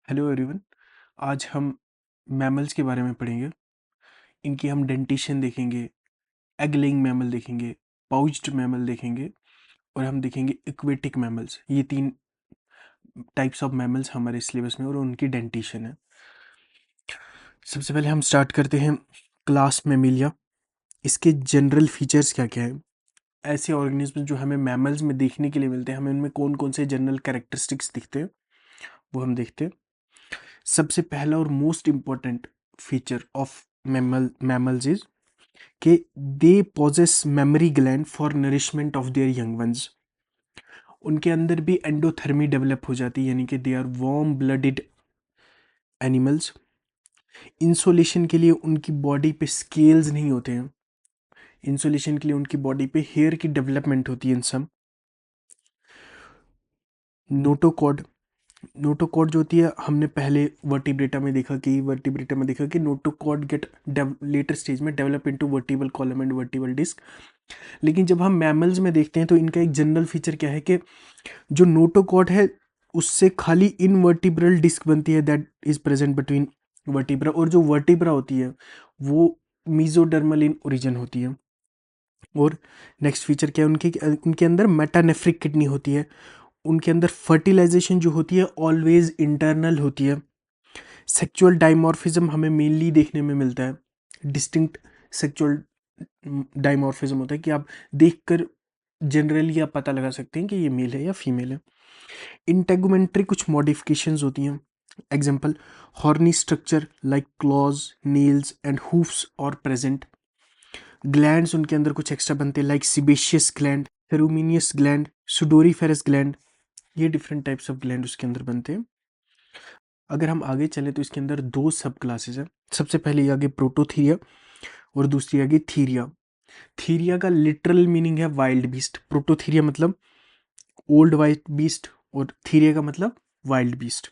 Hello everyone. आज हम mammals के बारे में पढ़ेंगे। इनकी हम डेंटिशन देखेंगे, एग लेइंग मैमल देखेंगे, पाउच्ड मैमल देखेंगे और हम देखेंगे एक्वेटिक मैमल्स। ये 3 टाइप्स ऑफ मैमल्स हमारे सिलेबस में और उनकी डेंटिशन है। सबसे पहले हम स्टार्ट करते हैं क्लास मैमिलिया। इसके जनरल फीचर्स क्या क्या हैं। ऐसे ऑर्गेनिज्म जो हमें मैमल्स में देखने के लिए मिलते हैं, हमें उनमें कौन कौन से जनरल कैरेक्टरिस्टिक्स दिखते हैं वो हम देखते हैं। सबसे पहला और most important feature of mammals is कि they possess mammary gland for nourishment of their young ones. उनके अंदर भी एंडोथर्मी डेवलप हो जाती है, यानी कि they are warm blooded animals. Insulation के लिए उनकी बॉडी पे स्केल्स नहीं होते हैं। इंसोलेशन के लिए उनकी बॉडी पे हेयर की डेवलपमेंट होती है इन सब। नोटोकॉड नोटोकॉड जो होती है, हमने पहले वर्टिब्रेटा में देखा कि नोटोकॉड गेट लेटर स्टेज में develop into vertebral column and vertebral disc. लेकिन जब हम मैमल्स में देखते हैं तो इनका एक जनरल फीचर क्या है कि जो नोटोकॉड है उससे खाली इनवर्टिब्रल डिस्क बनती है that is present between vertebra, और जो वर्टिब्रा होती है वो मीजोडर्मल इन ओरिजिन होती है। और नेक्स्ट फीचर क्या है उनकी, उनके अंदर मेटानेफ्रिक किडनी होती है। उनके अंदर फर्टिलाइजेशन जो होती है ऑलवेज इंटरनल होती है। सेक्सुअल डाइमॉर्फिज्म हमें मेनली देखने में मिलता है। डिस्टिंक्ट सेक्सुअल डाइमॉर्फिज्म होता है कि आप देखकर जनरली आप पता लगा सकते हैं कि ये मेल है या फीमेल है। इंटेगुमेंट्री कुछ मॉडिफिकेशंस होती हैं। Example, horny structure like claws, nails and hoofs और प्रेजेंट। ग्लैंड्स उनके अंदर कुछ एक्स्ट्रा बनते हैं like sebaceous gland, feruminous gland, sudoriferous gland. ये डिफरेंट टाइप्स ऑफ ग्लैंड उसके अंदर बनते हैं। अगर हम आगे चलें तो इसके अंदर 2 सब क्लासेस हैं। सबसे पहले ये आगे प्रोटोथीरिया और दूसरी आगे थीरिया। थीरिया का लिटरल मीनिंग है वाइल्ड बीस्ट। प्रोटोथीरिया मतलब ओल्ड वाइल्ड बीस्ट और थीरिया का मतलब वाइल्ड बीस्ट।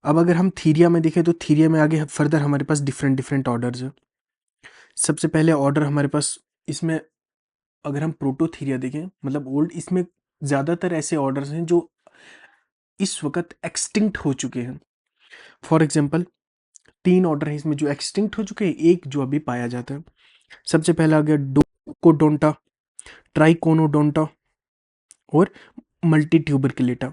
अब अगर हम थीरिया में देखें तो थीरिया में आगे फर्दर हमारे पास डिफरेंट डिफरेंट ऑर्डर्स हैं। सबसे पहले ऑर्डर हमारे पास इसमें, अगर हम प्रोटोथीरिया देखें मतलब ओल्ड, इसमें ज़्यादातर ऐसे ऑर्डर्स हैं जो इस वक्त एक्सटिंक्ट हो चुके हैं। फॉर एग्जाम्पल 3 ऑर्डर हैं इसमें जो एक्सटिंक्ट हो चुके हैं, एक जो अभी पाया जाता है। सबसे पहला आ गया डोकोडोंटा, ट्राइकोनोडोंटा और मल्टीट्यूबरकुलेटा।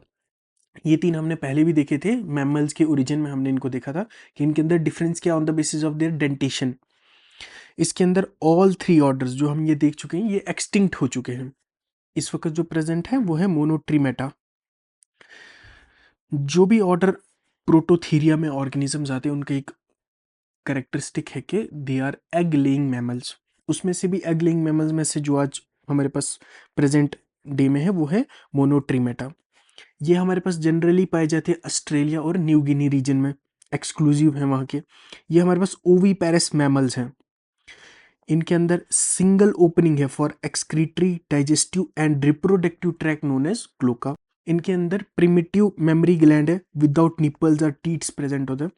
ये 3 हमने पहले भी देखे थे मैमल्स के ओरिजिन में, हमने इनको देखा था कि इनके अंदर डिफरेंस क्या on the basis of their dentition. इसके अंदर ऑल 3 ऑर्डर्स जो हम ये देख चुके हैं ये एक्सटिंक्ट हो चुके हैं। इस वक्त जो प्रेजेंट है वो है मोनोट्रीमेटा। जो भी ऑर्डर प्रोटोथीरिया में ऑर्गेनिजम्स आते हैं उनका एक करेक्टरिस्टिक है कि they are egg laying mammals. उसमें से भी एग लेइंग मैमल्स में से जो आज हमारे पास प्रेजेंट डे में है वो है मोनोट्रीमेटा। ये हमारे पास जनरली पाए जाते हैं ऑस्ट्रेलिया और न्यू गिनी रीजन में, एक्सक्लूसिव है वहाँ के। ये हमारे पास ओवीपेरस मैमल्स हैं। इनके अंदर सिंगल ओपनिंग है for excretory, digestive and reproductive tract known as cloaca. इनके अंदर प्रिमिटिव मेमोरी ग्लैंड है विदाउट निपल्स और टीट्स प्रेजेंट होते हैं।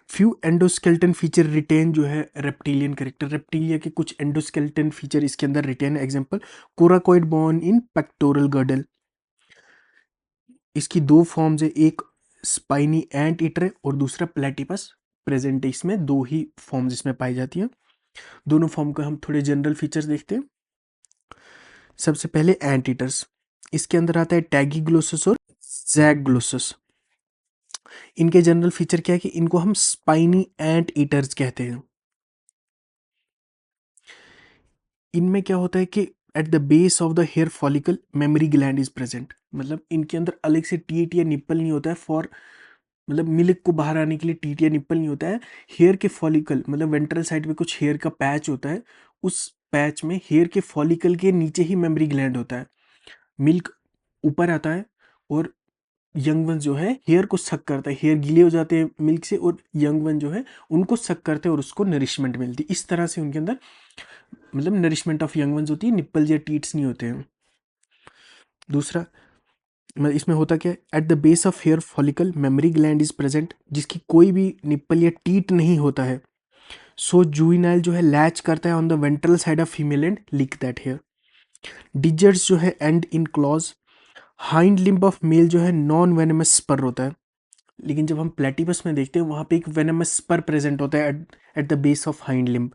फ्यू एंडोस्केल्टन फीचर रिटेन जो है रेप्टिलियन करेक्टर, रेप्टिलिया के कुछ एंडोस्केल्टन फीचर इसके अंदर रिटेन है। एग्जांपल, कोराकोइड बोन इन पेक्टोरल गर्डल। इसकी 2 फॉर्म्स है, एक स्पाइनी एंट ईटर है और दूसरा प्लेटिपस प्रेजेंट है। इसमें 2 ही फॉर्म्स इसमें पाई जाती हैं। दोनों फॉर्म का हम थोड़े जनरल फीचर्स देखते हैं। सबसे पहले एंट ईटर्स, इसके अंदर आता है टैगीग्लोसस और जैगग्लोसस। इनके जनरल फीचर क्या है कि इनको हम स्पाइनी एंट ईटर्स कहते हैं। इनमें क्या होता है कि at the base of the hair follicle mammary gland is present. मतलब इनके अंदर अलग से टीट या निप्पल नहीं होता है फॉर, मतलब मिल्क को बाहर आने के लिए टीट या निप्पल नहीं होता है। हेयर के फॉलिकल मतलब वेंट्रल साइड में कुछ हेयर का पैच होता है, उस पैच में हेयर के फॉलिकल के नीचे ही मेमोरी ग्लैंड होता है। मिल्क ऊपर आता है और यंग वन जो है हेयर को सक करता है। हेयर गीले हो जाते हैं मिल्क से और यंग वन जो है उनको सक करते हैं और उसको नरिशमेंट मिलती है। इस तरह से उनके अंदर मतलब नरिशमेंट ऑफ यंग वंस होती है, निप्पल या टीट्स नहीं होते हैं। दूसरा, इसमें होता क्या है, at the base of hair follicle mammary gland is present, जिसकी कोई भी निप्पल या टीट नहीं होता है। सो जुवेनाइल जो है लैच करता है on the ventral side of female and lick that hair. Digits जो है end in claws. Hind limb of male जो है नॉन वेनेमस स्पर होता है। लेकिन जब हम प्लेटिपस में देखते हैं वहाँ पे एक वेनमस स्पर प्रेजेंट होता है at the base of hind limb.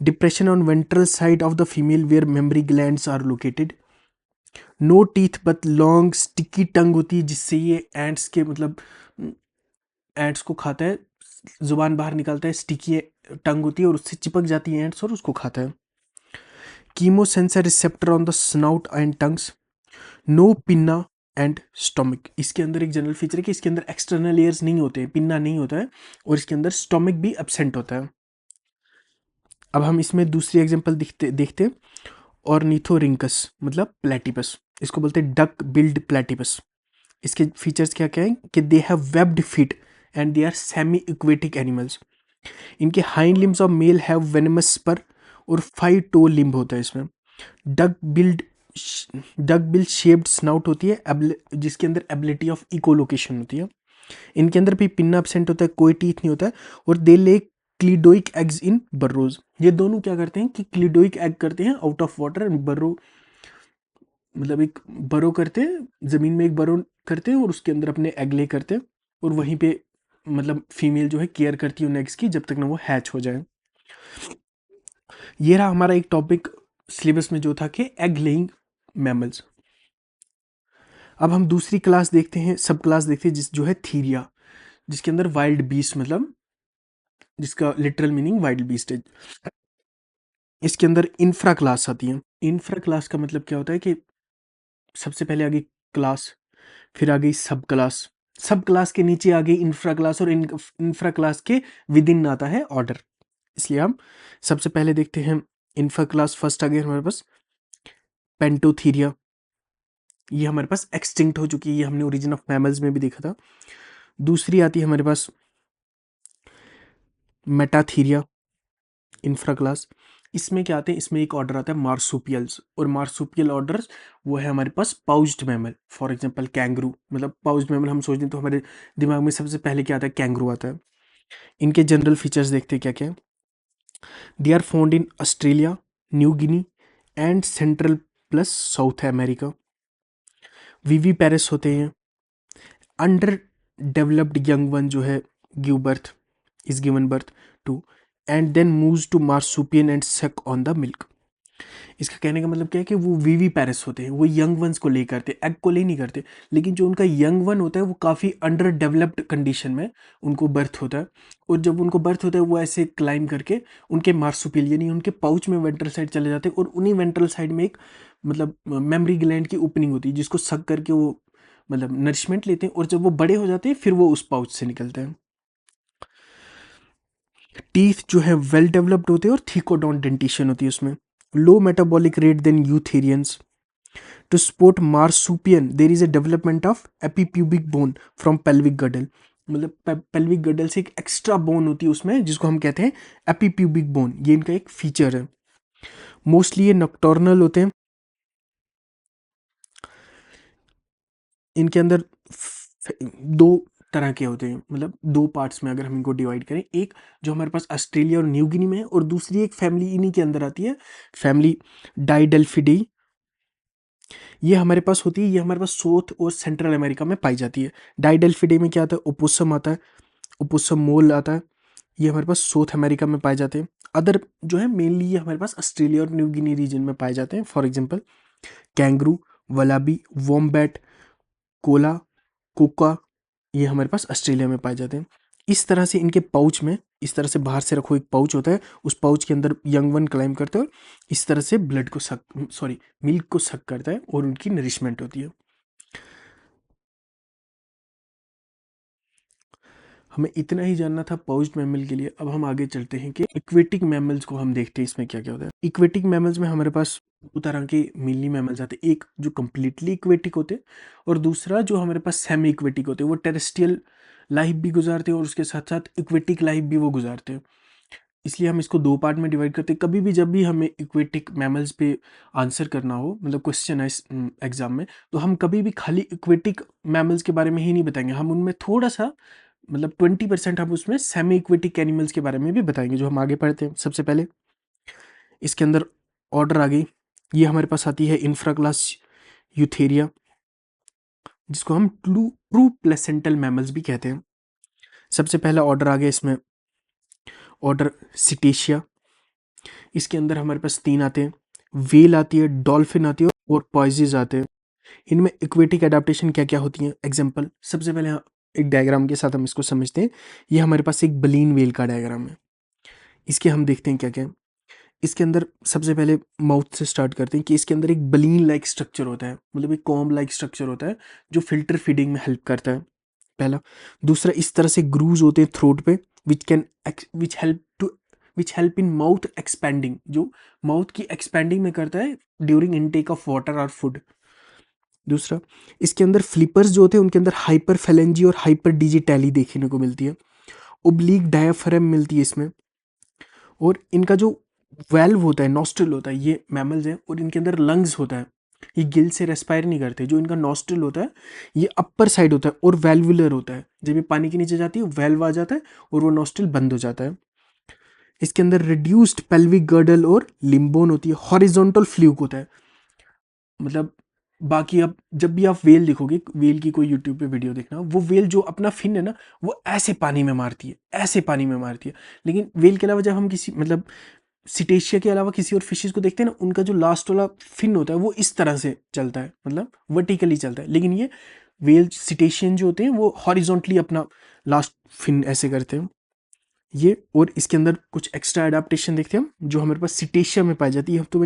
Depression on ventral side of the female where mammary glands are located. No teeth but long sticky tongue होती है जिससे ये एंट्स के मतलब एंट्स को खाता है, जुबान बाहर निकालता है, स्टिकी टंग होती है और उससे चिपक जाती है एंट्स और उसको खाता है. Chemo sensor receptor on the snout and tongues. No pinna and stomach. इसके अंदर एक जनरल फीचर है कि इसके अंदर एक्सटर्नल लेयर्स नहीं होते हैं, पिन्ना नहीं होता है और इसके अंदर स्टोमिक भी एब्सेंट होता है. अब हम इसमें दूसरी एग्जांपल देखते हैं. ऑर्निथोरिंकस मतलब प्लेटिपस, इसको बोलते हैं डक बिल्ड प्लेटिपस. इसके फीचर्स क्या क्या हैं कि they have webbed feet and they are semi aquatic animals. इनके hind limbs of male have venomous spur और 5 टो लिम्ब होता है इसमें. Duck billed duck bill shaped snout होती है जिसके अंदर एबिलिटी ऑफ इकोलोकेशन होती है. इनके अंदर भी पिन्ना एब्सेंट होता है, कोई टीथ नहीं होता है और दे ले क्लीडोइक एग्स इन बर्रोज. ये दोनों क्या करते हैं कि क्लीडोइक एग करते हैं out of water and Burrow मतलब एक बरो करते हैं, जमीन में एक बरो करते हैं और उसके अंदर अपने एग ले करते हैं और वहीं पे मतलब फीमेल जो है केयर करती है उन एग्स की जब तक ना वो हैच हो जाए. ये रहा हमारा एक टॉपिक सिलेबस में जो था कि एग लेइंग मैमल्स. अब हम दूसरी क्लास देखते हैं, सब क्लास देखते हैं जो है थीरिया, जिसके अंदर वाइल्ड बीस्ट मतलब जिसका लिटरल मीनिंग वाइल्ड बीस्ट है. इसके अंदर इंफ्रा क्लास आती है. इंफ्रा क्लास का मतलब क्या होता है कि सबसे पहले आ गई क्लास, फिर आ गई सब क्लास, सब क्लास के नीचे आ गई इंफ्रा क्लास और इंफ्रा क्लास के विद इन आता है ऑर्डर. इसलिए हम सबसे पहले देखते हैं इंफ्रा क्लास. फर्स्ट आ गई हमारे पास पेंटोथीरिया. ये हमारे पास एक्सटिंक्ट हो चुकी है, ये हमने ओरिजिन ऑफ मैमल्स में भी देखा था. दूसरी आती है हमारे पास मेटाथीरिया इंफ्रा क्लास. इसमें क्या आते हैं, इसमें एक ऑर्डर आता है मार्सुपियल्स और मार्सुपियल ऑर्डर्स वो है हमारे पास pouched mammal. For example kangaroo मतलब पाउच्ड मैमल हम सोचते हैं तो हमारे दिमाग में सबसे पहले क्या आता है, कैंगरू आता है. इनके जनरल फीचर्स देखते हैं क्या क्या. They are found in Australia, New Guinea and Central plus South America. Viviparous होते हैं. अंडर डेवलप्ड यंग वन जो है give birth is given birth to and then moves to marsupium and suck on the milk. इसका कहने का मतलब क्या है कि वो वीवी पैरिस होते हैं, वो यंग वंस को ले करते, एग को ले नहीं करते. लेकिन जो उनका यंग वन होता है वो काफ़ी अंडर डेवलप्ड कंडीशन में उनको बर्थ होता है. और जब उनको बर्थ होता है वो ऐसे क्लाइम करके उनके मार्सुपियल यानी उनके पाउच में वेंट्रल साइड चले जाते हैं और उन्हीं वेंट्रल साइड में एक मतलब मेमरी ग्लैंड की ओपनिंग होती है जिसको सक करके वो मतलब नरिशमेंट लेते हैं और जब वो बड़े हो जाते हैं फिर वो उस पाउच से निकलते हैं. टीथ जो है वेल डेवलप्ड होते हैं और थीकोडॉन डेंटिशन होती है उसमें. Low metabolic rate than eutherians. To support marsupium there is a development of epipubic bone from pelvic girdle. मतलब पेल्विक गडल से एक एक्स्ट्रा बोन होती है उसमें जिसको हम कहते हैं एपीप्यूबिक बोन. ये इनका एक फीचर है. मोस्टली ये नॉक्टर्नल होते हैं. इनके अंदर दो तरह के होते हैं मतलब दो पार्ट्स में अगर हम इनको डिवाइड करें. एक जो हमारे पास ऑस्ट्रेलिया और न्यू गिनी में है और दूसरी एक फैमिली इन्हीं के अंदर आती है, फैमिली डाइडेल्फिडी. ये हमारे पास होती है, ये हमारे पास साउथ और सेंट्रल अमेरिका में पाई जाती है. डाइडेल्फिडी में क्या आता है, ओपोसम आता है, ओपोसम मोल आता है. ये हमारे पास साउथ अमेरिका में पाए जाते हैं. अदर जो है मेनली ये हमारे पास ऑस्ट्रेलिया और न्यू गिनी रीजन में पाए जाते हैं. For example kangaroo, wallaby, wombat, koala, quokka, ये हमारे पास ऑस्ट्रेलिया में पाए जाते हैं. इस तरह से इनके पाउच में इस तरह से बाहर से रखो एक पाउच होता है, उस पाउच के अंदर यंग वन क्लाइम करते हैं और इस तरह से ब्लड को सक सॉरी मिल्क को सक करता है और उनकी नरिशमेंट होती है. हमें इतना ही जानना था पाउच्ड मैमल के लिए. अब हम आगे चलते हैं कि इक्वेटिक मैमल्स को हम देखते हैं इसमें क्या क्या होता है. इक्वेटिक मैमल्स में हमारे पास दो तरह के मेनली मैमल्स आते हैं. एक जो कम्प्लीटली इक्वेटिक होते हैं और दूसरा जो हमारे पास सेमी इक्वेटिक होते हैं. वो टेरेस्ट्रियल लाइफ भी गुजारते हैं और उसके साथ साथ इक्वेटिक लाइफ भी वो गुजारते हैं. इसलिए हम इसको दो पार्ट में डिवाइड करते हैं. कभी भी जब भी हमें इक्वेटिक मैमल्स पे आंसर करना हो मतलब क्वेश्चन है एग्जाम में, तो हम कभी भी खाली इक्वेटिक मैमल्स के बारे में ही नहीं बताएंगे. हम उनमें थोड़ा सा मतलब 20% हम उसमें सेमी इक्वेटिक एनिमल्स के बारे में भी बताएंगे जो हम आगे पढ़ते हैं. सबसे पहले इसके अंदर ऑर्डर आ गई, ये हमारे पास आती है इंफ्रा क्लास यूथेरिया. जिसको हम ट्रू प्लेसेंटल मैमल्स भी कहते हैं। सबसे पहला ऑर्डर आ गया इसमें, ऑर्डर सिटेशिया। इसके अंदर हमारे पास 3 आते हैं, व्हेल आती है, डॉल्फिन आती है और पॉइजेज आते हैं। इनमें इक्वेटिक एडाप्टेशन क्या क्या होती है, एग्जाम्पल सबसे पहले एक डायग्राम के साथ हम इसको समझते हैं। ये हमारे पास एक बलीन व्हेल का डायग्राम है। इसके हम देखते हैं क्या क्या है। इसके अंदर सबसे पहले माउथ से स्टार्ट करते हैं कि इसके अंदर एक बलीन लाइक स्ट्रक्चर होता है, मतलब एक कॉम्ब लाइक स्ट्रक्चर होता है जो फिल्टर फीडिंग में हेल्प करता है, पहला। दूसरा, इस तरह से ग्रूव्स होते हैं थ्रोट पे which help in mouth expanding, जो माउथ की एक्सपेंडिंग में करता है ड्यूरिंग इनटेक ऑफ वाटर और फूड। दूसरा, इसके अंदर फ्लिपर्स जो होते हैं उनके अंदर हाइपर फेलेंजी और हाइपर डिजिटैली देखने को मिलती है। ओब्लीक डायाफ्राम मिलती है इसमें। और इनका जो वेल्व होता है, नॉस्ट्रिल होता है, ये मैमल्स हैं और इनके अंदर लंग्स होता है। ये गिल से रेस्पायर नहीं करते। जो इनका नॉस्ट्रिल होता है ये अपर साइड होता है और वेल्वुलर होता है। जब ये पानी के नीचे जाती है वेल्व आ जाता है और वो नॉस्ट्रिल बंद हो जाता है। इसके अंदर रिड्यूस्ड पेल्विक गर्डल और लिम्बोन होती है। हॉरिजॉन्टल फ्लूक होता है, मतलब बाकी अब जब भी आप वेल देखोगे, वेल की कोई यूट्यूब पे वीडियो देखना, वो वेल जो अपना फिन है ना वो ऐसे पानी में मारती है, ऐसे पानी में मारती है। लेकिन वेल के अलावा जब हम किसी मतलब सिटेशिया के अलावा किसी और फिशेस को देखते हैं ना, उनका जो लास्ट वाला फिन होता है वो इस तरह से चलता है, मतलब वर्टिकली चलता है। लेकिन ये वेल सिटेशियन जो होते हैं वो हॉरिजॉन्टली अपना लास्ट फिन ऐसे करते हैं ये। और इसके अंदर कुछ एक्स्ट्रा एडाप्टेशन देखते हैं हम जो हमारे पास सिटेशिया में पाई जाती है। तो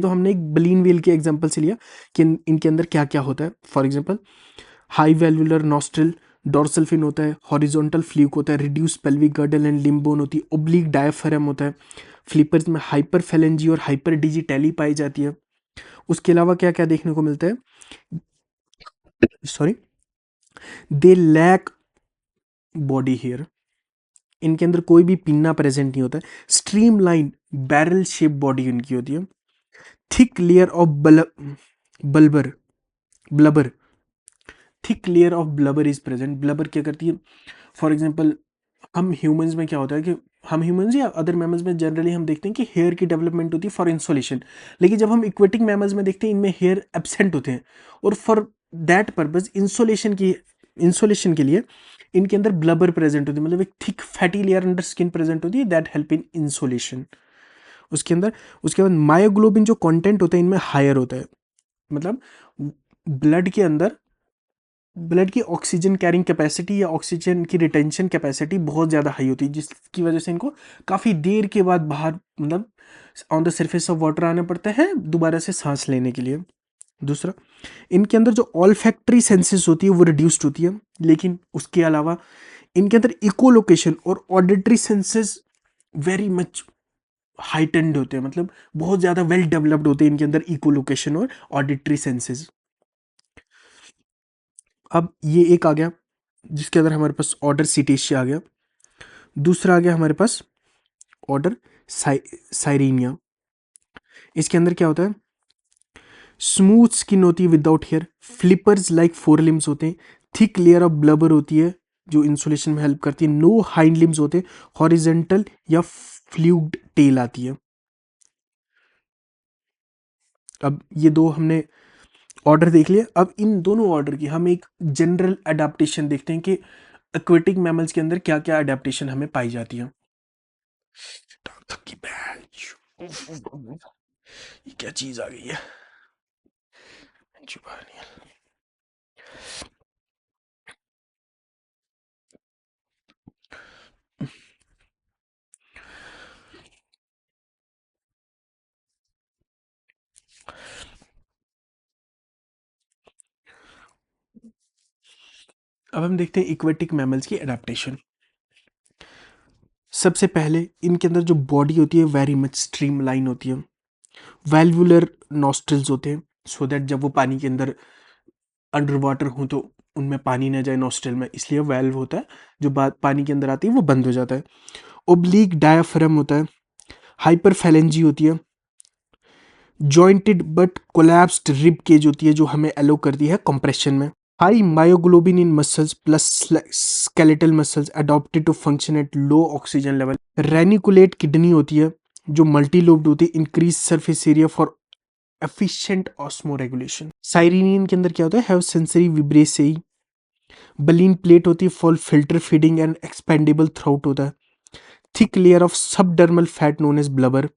हमने एक बलीन वेल के एग्जांपल से लिया कि इनके अंदर क्या क्या होता है। For example, high valvular nostril, dorsal fin होता है, हॉरिजॉन्टल फ्लूक होता है, reduce pelvic girdle and limb bone होती है, ओब्लिक डायाफ्राम होता है, फ्लिपर्स में हाइपर फेलेंजी और हाइपर डिजिटैली पाई जाती है। उसके अलावा क्या क्या देखने को मिलता है, sorry, they lack body hair. इनके अंदर कोई भी पिन्ना प्रेजेंट नहीं होता है। Stream line barrel shape body इनकी होती है। Thick layer of blubber blubber thick layer of blubber is present. Blubber क्या करती है, फॉर एग्जाम्पल हम ह्यूमंस में क्या होता है कि हम ह्यूमंस या अदर मैमल्स में जनरली हम देखते हैं कि हेयर की डेवलपमेंट होती है फॉर इंसोलेशन। लेकिन जब हम इक्वेटिक मैमल्स में देखते हैं इनमें हेयर एब्सेंट होते हैं और फॉर दैट पर्पज इंसोलेशन के लिए इनके अंदर ब्लबर प्रेजेंट होती है, मतलब एक thick fatty layer under skin present होती है दैट हेल्प इन इंसोलेशन। उसके अंदर उसके बाद मायोग्लोबिन जो कंटेंट होता है इनमें हायर होता है, मतलब ब्लड के अंदर ब्लड की ऑक्सीजन कैरिंग कैपेसिटी या ऑक्सीजन की रिटेंशन कैपेसिटी बहुत ज़्यादा हाई होती है, जिसकी वजह से इनको काफ़ी देर के बाद बाहर मतलब on the surface of water आना पड़ता है दोबारा से सांस लेने के लिए। दूसरा, इनके अंदर जो ऑल्फैक्टरी सेंसेस होती है वो रिड्यूस्ड होती है। लेकिन उसके अलावा इनके अंदर इकोलोकेशन और auditory senses very much heightened होते हैं, मतलब बहुत ज़्यादा वेल डेवलप्ड होते हैं इनके अंदर इकोलोकेशन और ऑडिटरी सेंसेस। अब ये एक आ गया जिसके अंदर हमारे पास ऑर्डर सिटेशिया आ गया। दूसरा आ गया हमारे पास ऑर्डर साइरेनिया। इसके अंदर क्या होता है, स्मूथ स्किन होती है without hair, flippers like fore limbs होते हैं, थिक लेयर ऑफ ब्लबर होती है जो इंसुलेशन में हेल्प करती है, नो हाइंड लिम्स होते हैं, हॉरिजेंटल या फ्लूक्ड टेल आती है। अब ये दो हमने ऑर्डर देख लिया। अब इन दोनों ऑर्डर की हम एक जनरल अडेप्टेशन देखते हैं कि एक्वेटिक मैमल्स के अंदर क्या क्या अडेप्टेशन हमें पाई जाती है। ये क्या चीज आ गई है, छुपा नहीं है। अब हम देखते हैं इक्वेटिक मैमल्स की अडेप्टेशन। सबसे पहले इनके अंदर जो बॉडी होती है वेरी मच स्ट्रीमलाइन होती है। वेल्वुलर नॉस्ट्रिल्स होते हैं सो दैट जब वो पानी के अंदर अंडर वाटर हो तो उनमें पानी ना जाए नॉस्ट्रिल में, इसलिए वेल्व होता है जो बात पानी के अंदर आती है वो बंद हो जाता है। ओब्लीक डायाफ्राम होता है, हाइपरफेलेंजी होती है, jointed but collapsed rib cage होती है जो हमें एलो करती है कंप्रेशन में। High myoglobin in muscles plus skeletal muscles adapted to function at low oxygen level. Reniculate kidney होती है जो मल्टी लोब्ड होती है, increase surface area for efficient osmoregulation. Sirenian के अंदर क्या होता है, have sensory vibrissae. Baleen plate होती है for filter feeding and expandable throat होता है। Thick layer of subdermal fat known as blubber.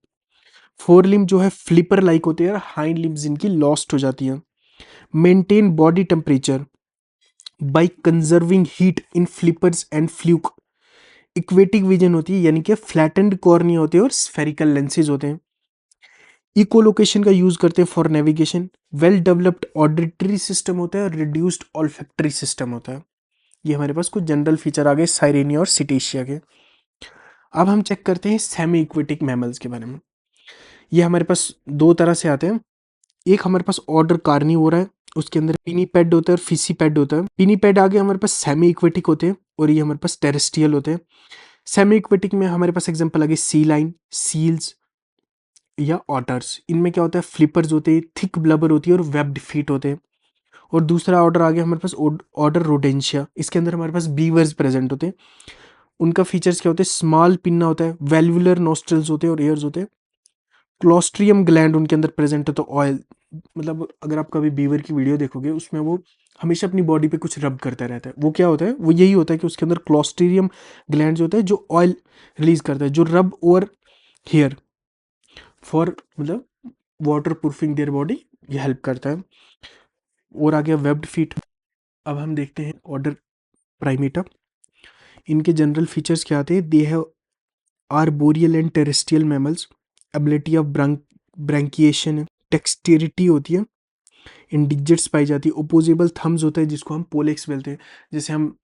Fore limb जो है फ्लिपर लाइक होते हैं और हाइंड लिम्स इनकी लॉस्ट हो जाती है। Maintain body temperature by conserving heat in flippers and fluke. Aquatic vision होती है, यानी कि फ्लैटेंड कॉर्निया होते हैं और स्फेरिकल लेंसेज होते हैं। इकोलोकेशन का यूज करते हैं for navigation. Well developed auditory system होता है और रिड्यूस्ड ऑल्फैक्टरी सिस्टम होता है। ये हमारे पास कुछ जनरल फीचर आ गए साइरेनिया और सिटेशिया के। अब हम चेक करते हैं सेमी इक्वेटिक मैमल्स के बारे में। ये हमारे पास दो तरह से आते हैं। एक हमारे पास ऑर्डर कार्निवोरा है, उसके अंदर पिनीपेड होता है और फिसीपेड होता है। पिनीपेड आगे हमारे पास सेमी इक्वेटिक होते हैं और ये हमारे पास टेरेस्ट्रियल होते हैं। सेमी इक्वेटिक में हमारे पास एग्जांपल आगे सी लाइन, सील्स या ऑटर्स। इनमें क्या होता है, फ्लिपर्स होते हैं, थिक ब्लबर होती है और वेब्ड फीट होते हैं। और दूसरा ऑर्डर आ गया हमारे पास ऑर्डर रोडेंशिया। इसके अंदर हमारे पास बीवर्स प्रेजेंट होते हैं। उनका फीचर्स क्या होते हैं, स्मॉल पिन्ना होता है, वेल्वुलर नोस्ट्रल्स होते हैं और एयर्स होते हैं। क्लोस्ट्रियम ग्लैंड उनके अंदर प्रेजेंट है, तो ऑयल, मतलब अगर आप कभी बीवर की वीडियो देखोगे उसमें वो हमेशा अपनी बॉडी पे कुछ रब करता रहता है। वो क्या होता है, वो यही होता है कि उसके अंदर क्लोस्ट्रियम ग्लैंड होता है जो ऑयल रिलीज करता है, जो रब ओवर हेयर फॉर, मतलब वाटर प्रूफिंग देयर बॉडी, ये हेल्प करता है। और आ गया वेब्ड फीट। अब हम देखते हैं ऑर्डर प्राइमेटा। इनके जनरल फीचर्स क्या आते हैं, they have arboreal and terrestrial mammals. Ability of brachiation है, टेक्सटिरिटी होती है, इंडिजेट्स पाई जाती है, ओपोजेबल थम्स होता है जिसको हम पोलेक्स बोलते हैं। जैसे हम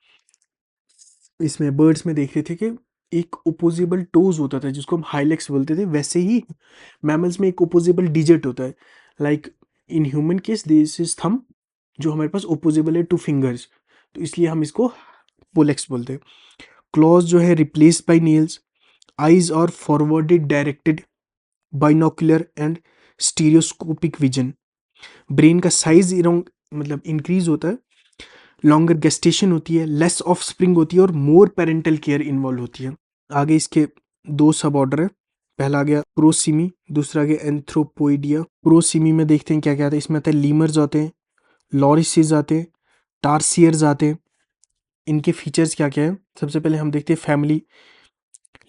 इसमें बर्ड्स में देख रहे थे कि एक ओपोजेबल टोज होता था जिसको हम हाइलेक्स बोलते थे, वैसे ही मैमल्स में एक ओपोजेबल डिजिट होता है। Like in human case this is thumb, जो हमारे पास ओपोजेबल है 2 फिंगर्स, तो इसलिए हम इसको पोलेक्स बोलते हैं। क्लॉज जो है रिप्लेस्ड बाय नेल्स। आईज और forwarded directed binocular and stereoscopic vision. Brain का साइज मतलब इंक्रीज होता है। लॉन्गर गेस्टेशन होती है, लेस ऑफ स्प्रिंग होती है और मोर पेरेंटल केयर इन्वॉल्व होती है। आगे इसके दो सब ऑर्डर है। पहला आ गया प्रोसिमी, दूसरा आ गया एंथ्रोपोइडिया। प्रोसिमी में देखते हैं क्या क्या आता है। इसमें आता है लीमर्स आते हैं, लॉरिसेस आते हैं, टार्सियर्स आते हैं। इनके फीचर्स क्या क्या है, सबसे पहले हम देखते हैं फैमिली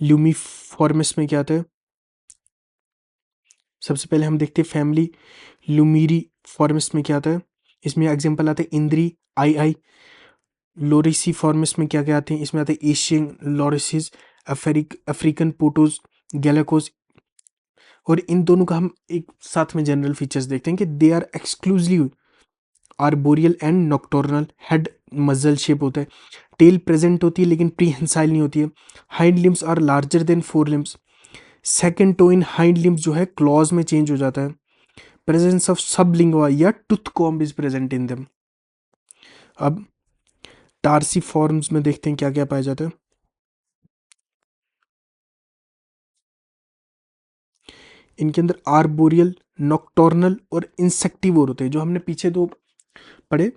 ल्यूमीफॉर्मिस में क्या आता है। सबसे पहले हम देखते हैं फैमिली ल्यूमीरी फॉर्मिस में क्या आता है। इसमें एग्जांपल आते हैं इंद्री, आई आई। लोरिसी फॉर्मिस में क्या क्या आते हैं, इसमें आते हैं एशियन लोरिसिस, अफ्रीकन पोटोज, गैलाकोस। और इन दोनों का हम एक साथ में जनरल फीचर्स देखते हैं कि they are exclusive arboreal and nocturnal. Head muzzle shape होता है, टेल प्रेजेंट होती है लेकिन प्रीहेंसाइल नहीं होती है। Hind limbs are larger than fore limbs. Second toe in hind limbs जो है क्लॉज में चेंज हो जाता है। प्रेजेंस ऑफ सबलिंगुआ या tooth comb is present in them. अब टार्सी फॉर्म्स में देखते हैं क्या क्या पाया जाता है। इनके अंदर आर्बोरियल, नॉक्टर्नल और इंसेक्टिवोर होते हैं। जो हमने पीछे दो पढ़े,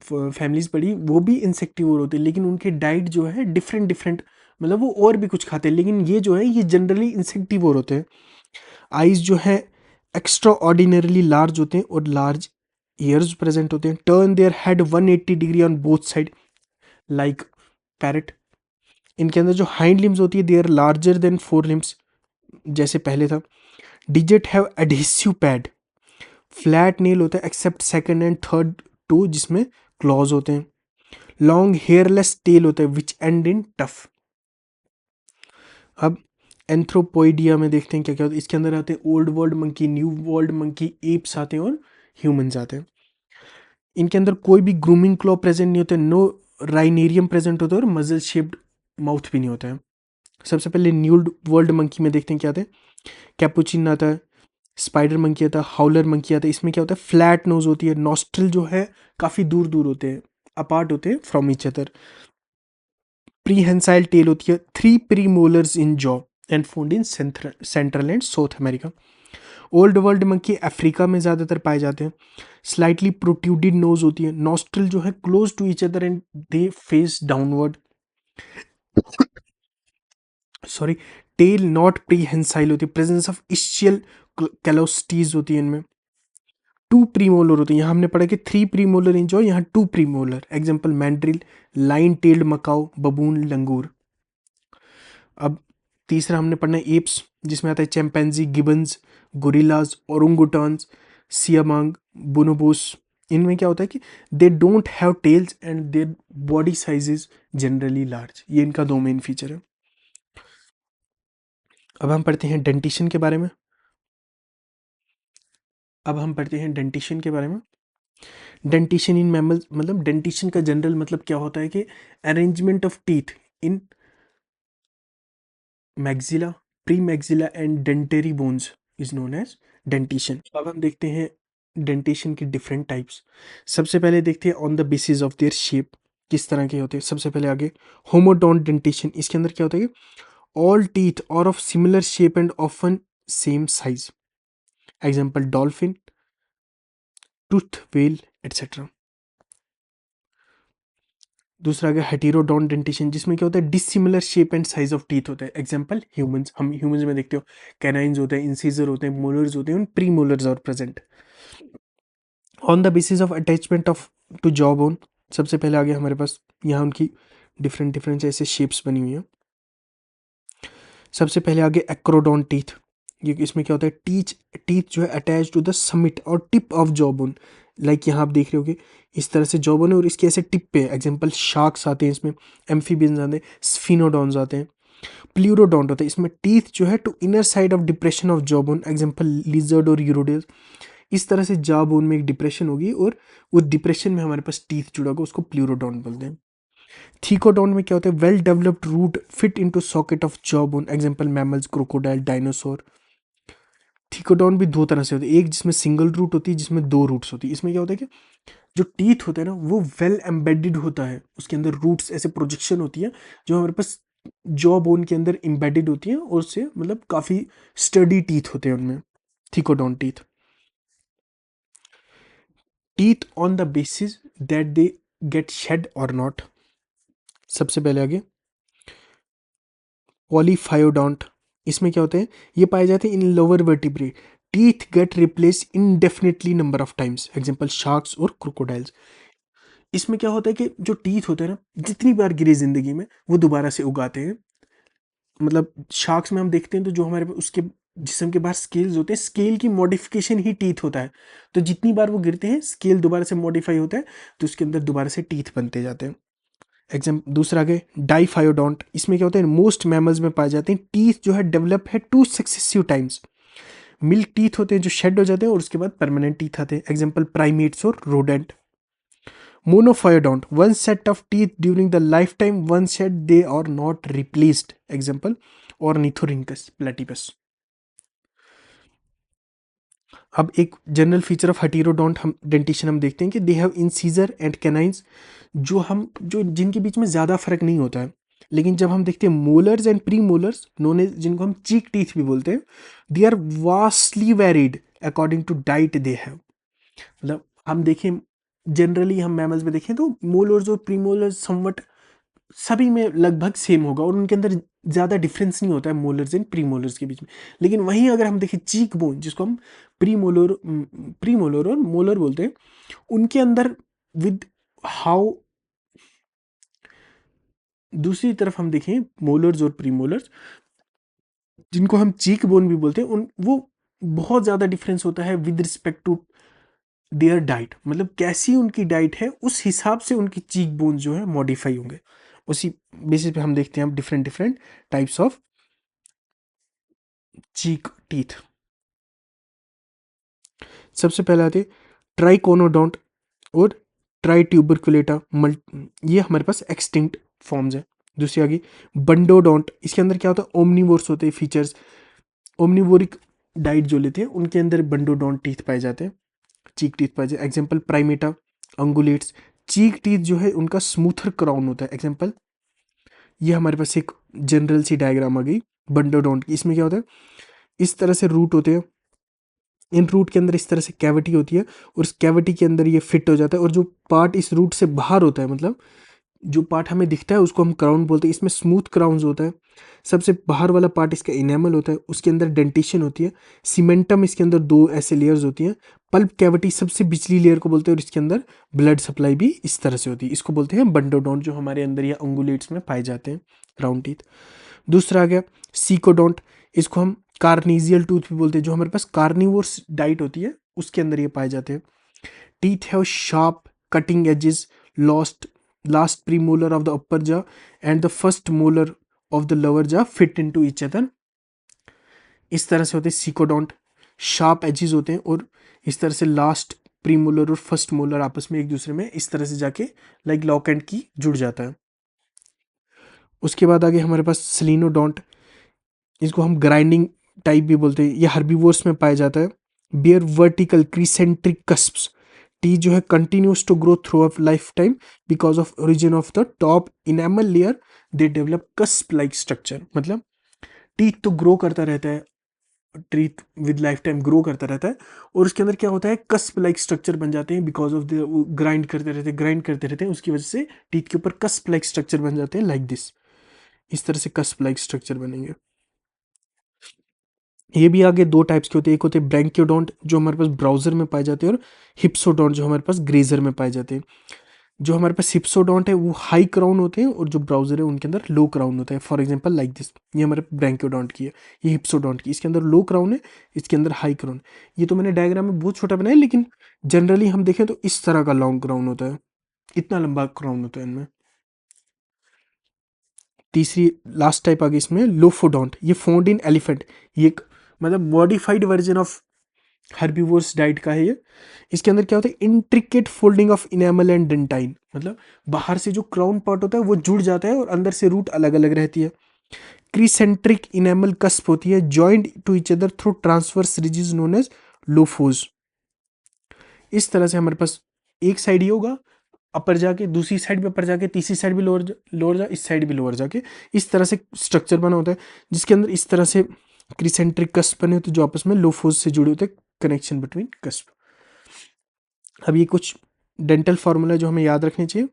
फैमिलीज पढ़ी, वो भी इंसेक्टिवोर होते हैं, लेकिन उनकी डाइट जो है डिफरेंट डिफरेंट, मतलब वो और भी कुछ खाते हैं, लेकिन ये जो है ये जनरली इंसेक्टिवोर होते हैं। आइज जो है एक्स्ट्रा ऑर्डिनरीली लार्ज होते हैं और लार्ज ईयर्स प्रेजेंट होते हैं। Turn their head 180 degree on both side like parrot. इनके अंदर जो हाइंड लिम्स होती है they are larger than fore limbs, जैसे पहले था। Digit have adhesive pad. Flat nail होता है except second and third toe, जिसमें क्लॉज होते हैं। लॉन्ग हेयरलेस टेल होता है विच एंड इन टफ। अब एंथ्रोपोइडिया में देखते हैं क्या क्या होता है। इसके अंदर आते हैं old world monkey, new world monkey, apps आते हैं और ह्यूमंस आते हैं। इनके अंदर कोई भी ग्रूमिंग क्लॉ प्रेजेंट नहीं होता है, नो राइनेरियम प्रेजेंट होता है और मजल शेप्ड माउथ भी नहीं होता है। सबसे पहले न्यू वर्ल्ड मंकी में देखते हैं क्या आता है। कैपुचिन आता है, स्पाइडर मंकी आता है, हाउलर मंकी आता है। इसमें क्या होता है, फ्लैट नोज होती है, नॉस्ट्रल जो है काफ़ी दूर दूर होते हैं, अपार्ट होते हैं from each other. Prehensile tail होती है, 3 premolars in jaw and found in central and south America. Old world monkey Africa में ज़्यादातर पाए जाते हैं। स्लाइटली प्रोट्यूडेड नोज होती है, नॉस्ट्रल जो है close to each other and they face downward. Sorry, tail not prehensile होती है, प्रेजेंस ऑफ इशियल कैलोस्टीज होती है इनमें। टू प्रीमोलर होते हैं। यहाँ हमने पढ़ा कि 3 प्रीमोलर इंजॉय, यहाँ 2 premolar. Example mandrill, lion tailed macaque, baboon, langur. अब तीसरा हमने पढ़ना है एप्स, जिसमें आता है chimpanzee, gibbons, gorillas, orangutans, siamang, bonobos. इनमें क्या होता है कि they don't have tails and their body size is generally large. ये इनका दो मेन फीचर है। अब हम पढ़ते हैं डेंटिशन के बारे में। डेंटिशन इन मैमल्स, मतलब डेंटिशन का जनरल मतलब क्या होता है कि arrangement of teeth in maxilla, premaxilla and dentary bones is known as dentition. अब हम देखते हैं डेंटिशन की डिफरेंट टाइप्स। सबसे पहले देखते हैं on the basis of their shape, किस तरह के होते हैं। सबसे पहले आगे होमोडोंट डेंटिशन, इसके अंदर क्या होता है कि ऑल टीथ और of similar shape and often same size. Example dolphin, tooth whale etcetera. दूसरा आ गया हेटेरोडोंट डेंटिशन, जिसमें क्या होता है dissimilar shape and size of teeth होता है। एग्जांपल ह्यूमंस, हम ह्यूमंस में देखते हो कैनाइन्स होते हैं, इंसीजर होते हैं, मोलर्स होते हैं, premolars are present. On the basis of attachment of to jaw bone, सबसे पहले आ गया हमारे पास यहाँ उनकी डिफरेंट डिफरेंट ऐसे शेप्स बनी हुई हैं। सबसे पहले आगे एक्रोडोंट टीथ, ये इसमें क्या होता है टीथ टीथ जो है अटैच टू द समिट और tip of jaw bone. Like यहाँ आप देख रहे होगे इस तरह से जॉ बोन है और इसके ऐसे टिप पे। एग्जांपल शार्क्स आते हैं इसमें, एम्फीबियंस आते हैं, स्फिनोडॉन्स आते हैं। प्लूरोडोंट होता है इसमें टीथ जो है to inner side of depression of jaw bone. Example lizard और यूरोडेल्स। इस तरह से जॉ बोन में एक डिप्रेशन होगी और उस डिप्रेशन में हमारे पास टीथ जुड़ा होगा, उसको प्लूरोडोंट बोलते हैं। थीकोडोन में क्या होता है well developed root fit into socket of jaw bone. Example mammals, crocodile, dinosaur. Thecodont भी दो तरह से होते हैं, एक जिसमें सिंगल रूट होती है, जिसमें दो रूट्स होती है। इसमें क्या होता है कि जो टीथ होते हैं ना वो वेल एम्बेडेड होता है, उसके अंदर रूट्स ऐसे प्रोजेक्शन होती है जो हमारे पास जॉ बोन के अंदर एम्बेडेड होती है और उससे मतलब काफी स्टडी टीथ होते हैं उनमें। Thecodont teeth. Teeth on the basis that they get shed और नॉट। सबसे पहले आगे पॉलीफायोडोंट, इसमें क्या होते हैं ये पाए जाते हैं इन lower vertebrae. Teeth get replace indefinitely number of times. Example sharks और क्रोकोडाइल्स। इसमें क्या होता है कि जो टीथ होते हैं ना जितनी बार गिरे जिंदगी में वो दोबारा से उगाते हैं। मतलब शार्क्स में हम देखते हैं तो जो हमारे उसके जिस्म के बाहर स्केल्स होते हैं, स्केल की मॉडिफिकेशन ही टीथ होता है। तो जितनी बार वो गिरते हैं स्केल दोबारा से मॉडिफाई होता है तो उसके अंदर दोबारा से टीथ बनते जाते हैं। एग्जाम दूसरा आगे डाइफायोडोंट, इसमें क्या होता है मोस्ट मैमल्स में पाए जाते हैं। टीथ जो है डेवलप है two successive times. Milk teeth होते हैं जो शेड हो जाते हैं और उसके बाद परमानेंट टीथ आते हैं। एग्जाम्पल प्राइमेट्स और rodent. Monophyodont, one set of teeth during the life time, one set they are not replaced. Example ornithorhynchus, platypus. अब एक जनरल फीचर ऑफ हेटेरोडोंट हम डेंटिशन हम देखते हैं कि they have incisor and canines, जो जिनके बीच में ज़्यादा फर्क नहीं होता है। लेकिन जब हम देखते हैं molars and premolars known as, जिनको हम चीक टीथ भी बोलते हैं, they are vastly varied according to diet they have. मतलब हम देखें जनरली हम मैमल्स में देखें तो मोलर्स और प्री मोलर्स समवट सभी में लगभग सेम होगा और उनके अंदर ज़्यादा डिफरेंस नहीं होता है मोलर्स एंड प्री मोलर्स के बीच में। लेकिन वहीं अगर हम देखें चीक बोन, जिसको हम प्री मोलर और मोलर बोलते हैं, उनके अंदर विद हाउ दूसरी तरफ हम देखें मोलर्स और प्री मोलर्स, जिनको हम चीक बोन भी बोलते हैं, उन वो बहुत ज़्यादा डिफरेंस होता है with respect to their diet. मतलब कैसी उनकी डाइट है उस हिसाब से उनकी चीक बोन्स जो है मॉडिफाई होंगे। उसी बेसिस पे हम देखते हैं different different types of cheek teeth. सबसे पहले आते ट्राइकोनोडोंट और ट्राइट्यूबरकुलेटा, ये हमारे पास एक्सटिंक्ट फॉर्म्स है। दूसरी आ गई बंडोडोंट, इसके अंदर क्या होता है ओमनीवोर्स होते हैं फीचर्स। ओमनीवोरिक डाइट जो लेते हैं उनके अंदर बंडोडोंट टीथ पाए जाते हैं, चीक टीथ पाए जाते हैं। Example primata, ungulates. Cheek teeth जो है उनका स्मूथर क्राउन होता है। एग्जाम्पल ये हमारे पास एक जनरल सी डायग्राम आ गई बंडोडोंट की। इसमें क्या होता है इस तरह से रूट होते हैं, इन रूट के अंदर इस तरह से कैविटी होती है और इस कैविटी के अंदर ये फिट हो जाता है और जो पार्ट इस रूट से बाहर होता है, मतलब जो पार्ट हमें दिखता है उसको हम क्राउन बोलते हैं। इसमें स्मूथ क्राउन्स होता है। सबसे बाहर वाला पार्ट इसका इनेमल होता है, उसके अंदर डेंटिशन होती है। सीमेंटम, इसके अंदर दो ऐसे लेयर्स होती हैं, पल्प कैविटी सबसे बिचली लेयर को बोलते हैं और इसके अंदर ब्लड सप्लाई भी इस तरह से होती है। इसको बोलते हैं बंडोडोंट, जो हमारे अंदर या अंगुलेट्स में पाए जाते हैं, राउंड टीथ। दूसरा आ गया सीकोडोंट, इसको हम कार्निजियल टूथ भी बोलते हैं, जो हमारे पास कार्निवोर्स डाइट होती है उसके अंदर ये पाए जाते हैं। Teeth have sharp cutting edges, lost last premolar of the upper jaw and the first molar of the lower jaw fit into each other. इस तरह से होते हैं सीकोडोंट, शार्प एजेस होते हैं और इस तरह से लास्ट प्रीमोलर और फर्स्ट मोलर आपस में एक दूसरे में इस तरह से जाके लाइक लॉक एंड की जुड़ जाता है। उसके बाद आगे हमारे पास स्लिनोडोंट, इसको हम ग्राइंडिंग टाइप भी बोलते हैं, ये हर्बीवोर्स में पाया जाता है। बियर वर्टिकल क्रीसेंट्रिक कस्प्स, टी जो है continuous to grow through of life time because of origin of the top enamel layer, they develop cusp like structure. मतलब टीथ तो ग्रो करता रहता है, teeth with life time grow करता रहता है और उसके अंदर क्या होता है, कस्प लाइक स्ट्रक्चर बन जाते हैं बिकॉज ऑफ द ग्राइंड करते रहते हैं उसकी वजह से टीथ के ऊपर कस्प लाइक स्ट्रक्चर बन जाते हैं लाइक दिस। इस तरह से कस्प लाइक स्ट्रक्चर बनेंगे। ये भी आगे दो टाइप्स के होते हैं, एक होते हैं ब्रैंक्योडोंट जो हमारे पास ब्राउजर में पाए जाते हैं और हिप्सोडोंट जो हमारे पास ग्रेजर में पाए जाते हैं। जो हमारे पास हिप्सोडोंट है वो हाई क्राउन होते हैं और जो ब्राउजर है उनके अंदर लो क्राउन होता है। फॉर एग्जांपल लाइक दिस, ये हमारे ब्रैंक्योडोंट की है, ये हिप्सोडोंट की, इसके अंदर लो क्राउन है, इसके अंदर हाई क्राउन। ये तो मैंने डायग्राम में बहुत छोटा बनाया, लेकिन जनरली हम देखें तो इस तरह का लॉन्ग क्राउन होता है, इतना लंबा क्राउन होता है इनमें। तीसरी लास्ट टाइप आ गई इसमें लोफोडोंट, ये फाउंड इन एलिफेंट, ये एक मतलब modified version of herbivores diet का है ये। इसके अंदर क्या होता है, intricate folding of enamel and dentine, मतलब बाहर से जो क्राउन पार्ट होता है वो जुड़ जाता है और अंदर से रूट अलग अलग रहती है। क्रीसेंट्रिक इनेमल कस्प होती है joined to each other through transverse ridges known as lophs. इस तरह से हमारे पास एक साइड ये होगा अपर जाके, दूसरी साइड भी अपर जाके, तीसरी साइड भी लोअर लोअर जा, इस साइड भी लोअर जाके, इस तरह से स्ट्रक्चर बना होता है जिसके अंदर इस तरह से क्रीसेंट्रिक कस्प बने होते हैं जो आपस में लोफोज से जुड़े होते हैं, कनेक्शन बिटवीन कस्प। अब ये कुछ डेंटल फार्मूला जो हमें याद रखने चाहिए,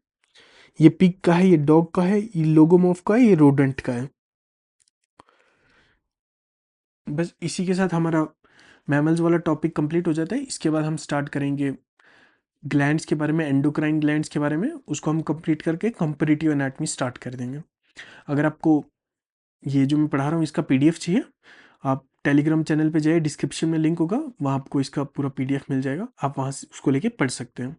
ये पिग का है, ये डॉग का है, ये लोगोमॉर्फ का है, ये रोडेंट का है। बस इसी के साथ हमारा मैमल्स वाला टॉपिक कंप्लीट हो जाता है। इसके बाद हम स्टार्ट करेंगे ग्लैंड्स के बारे में, एंडोक्राइन ग्लैंड्स के बारे में, उसको हम कंप्लीट करके कंपैरेटिव एनाटॉमी स्टार्ट कर देंगे। अगर आपको ये जो मैं पढ़ा रहा हूँ इसका पीडीएफ चाहिए, आप टेलीग्राम चैनल पे जाइए, डिस्क्रिप्शन में लिंक होगा, वहाँ आपको इसका पूरा पीडीएफ मिल जाएगा, आप वहाँ से उसको लेके पढ़ सकते हैं।